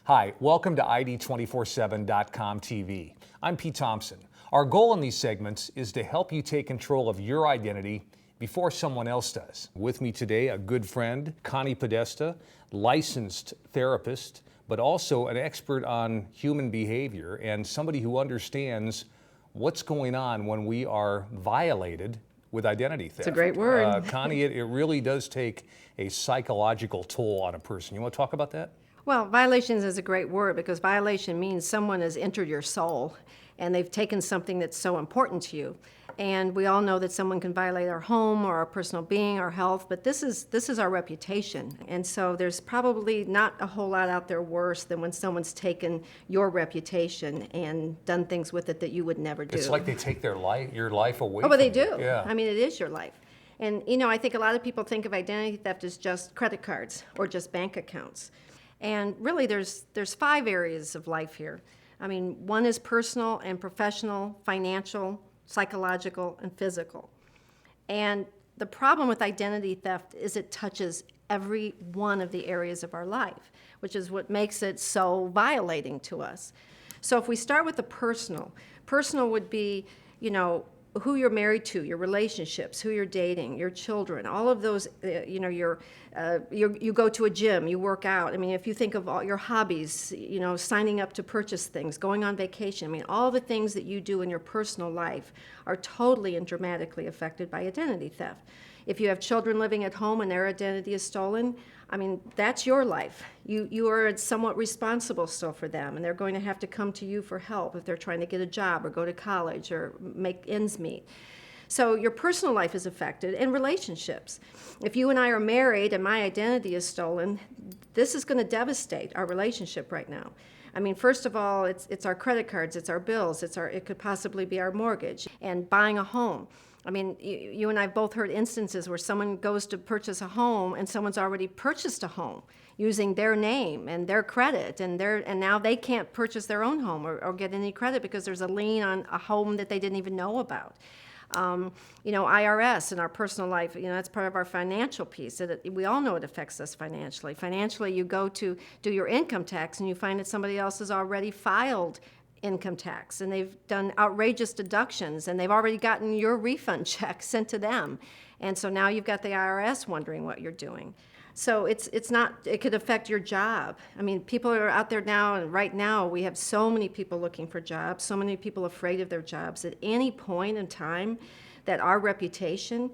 Hi, welcome to ID247.com TV. I'm Pete Thomson. Our goal in these segments is to help you take control of your identity before someone else does. With me today, a good friend, Connie Podesta, licensed therapist, but also an expert on human behavior and somebody who understands what's going on when we are violated with identity theft. It's a great word. Connie, it really does take a psychological toll on a person. You want to talk about that? Well, violations is a great word because violation means someone has entered your soul and they've taken something that's so important to you. And we all know that someone can violate our home or our personal being, our health, but this is our reputation. And so there's probably not a whole lot out there worse than when someone's taken your reputation and done things with it that you would never do. It's like they take your life away. Oh, but they from you. do. Yeah. I mean, it is your life. And, you know, I think a lot of people think of identity theft as just credit cards or just bank accounts. And really, there's 5 areas of life here. I mean, one is personal and professional, financial, psychological, and physical. And the problem with identity theft is it touches every one of the areas of our life, which is what makes it so violating to us. So if we start with the personal would be, you know, who you're married to, your relationships, who you're dating, your children, all of those, you go to a gym, you work out. I mean, if you think of all your hobbies, you know, signing up to purchase things, going on vacation, I mean, all the things that you do in your personal life are totally and dramatically affected by identity theft. If you have children living at home and their identity is stolen, I mean, that's your life. You are somewhat responsible still for them, and they're going to have to come to you for help if they're trying to get a job or go to college or make ends meet. So your personal life is affected, and relationships. If you and I are married and my identity is stolen, this is going to devastate our relationship right now. I mean, first of all, it's our credit cards, it's our bills, it could possibly be our mortgage, and buying a home. I mean, you and I have both heard instances where someone goes to purchase a home and someone's already purchased a home using their name and their credit, and now they can't purchase their own home or get any credit because there's a lien on a home that they didn't even know about. You know, IRS in our personal life, you know, that's part of our financial piece. We all know it affects us financially. Financially, you go to do your income tax and you find that somebody else has already filed income tax and they've done outrageous deductions and they've already gotten your refund check sent to them. And so now you've got the IRS wondering what you're doing. So it could affect your job. I mean, people are out there now, and right now we have so many people looking for jobs, so many people afraid of their jobs. At any point in time that our reputation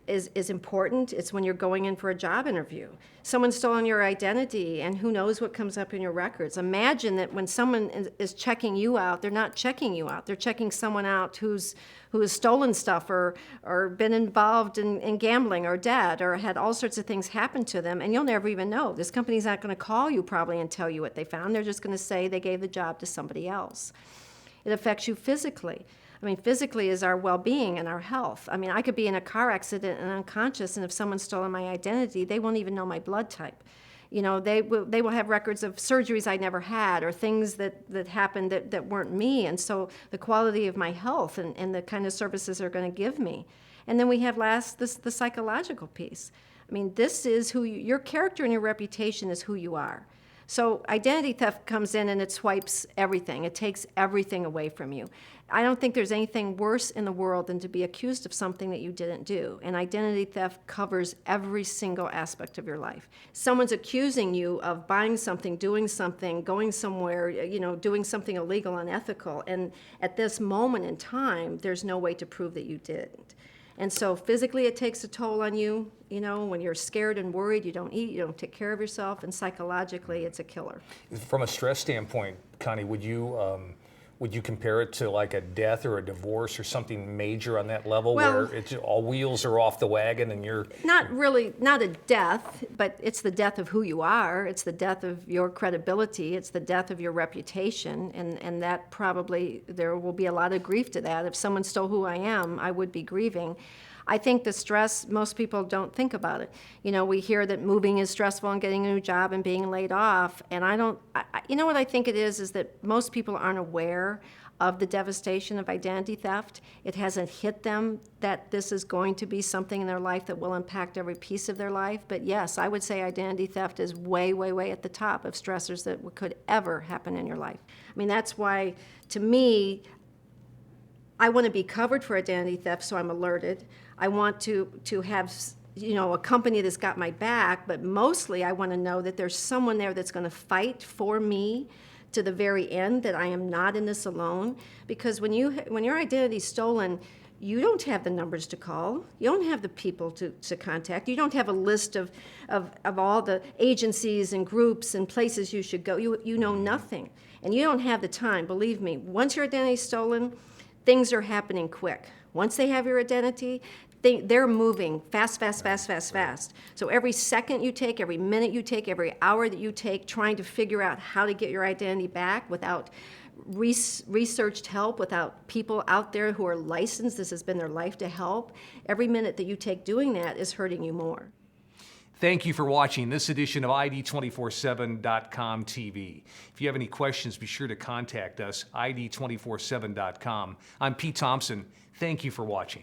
is important, it's when you're going in for a job interview. Someone's stolen your identity, and who knows what comes up in your records. Imagine that when someone is checking you out, they're not checking you out. They're checking someone out who has stolen stuff or been involved in gambling or debt or had all sorts of things happen to them, and you'll never even know. This company's not going to call you probably and tell you what they found. They're just going to say they gave the job to somebody else. It affects you physically. I mean, physically is our well-being and our health. I mean, I could be in a car accident and unconscious, and if someone's stolen my identity, they won't even know my blood type. You know, they will have records of surgeries I never had or things that happened that weren't me, and so the quality of my health and the kind of services they're going to give me. And then we have the psychological piece. I mean, this is your character and your reputation is who you are. So identity theft comes in and it swipes everything. It takes everything away from you. I don't think there's anything worse in the world than to be accused of something that you didn't do. And identity theft covers every single aspect of your life. Someone's accusing you of buying something, doing something, going somewhere, you know, doing something illegal, unethical. And at this moment in time, there's no way to prove that you didn't. And so physically it takes a toll on you, you know, when you're scared and worried, you don't eat, you don't take care of yourself, and psychologically it's a killer. From a stress standpoint, Connie, would you compare it to like a death or a divorce or something major on that level where it's all wheels are off the wagon and you're... Not a death, but it's the death of who you are. It's the death of your credibility. It's the death of your reputation. And that probably, there will be a lot of grief to that. If someone stole who I am, I would be grieving. I think the stress, most people don't think about it. We hear that moving is stressful and getting a new job and being laid off. And you know what I think it is that most people aren't aware of the devastation of identity theft. It hasn't hit them that this is going to be something in their life that will impact every piece of their life. But yes, I would say identity theft is way, way, way at the top of stressors that could ever happen in your life. I mean, that's why, to me, I want to be covered for identity theft, so I'm alerted. I want to have a company that's got my back, but mostly I want to know that there's someone there that's going to fight for me to the very end, that I am not in this alone. Because when your identity is stolen, you don't have the numbers to call. You don't have the people to contact. You don't have a list of all the agencies and groups and places you should go. You know nothing. And you don't have the time. Believe me, once your identity is stolen, things are happening quick. Once they have your identity, they're moving fast, fast, fast, fast, fast. So every second you take, every minute you take, every hour that you take trying to figure out how to get your identity back without researched help, without people out there who are licensed, this has been their life to help, every minute that you take doing that is hurting you more. Thank you for watching this edition of ID247.com TV. If you have any questions, be sure to contact us, ID247.com. I'm Pete Thomson. Thank you for watching.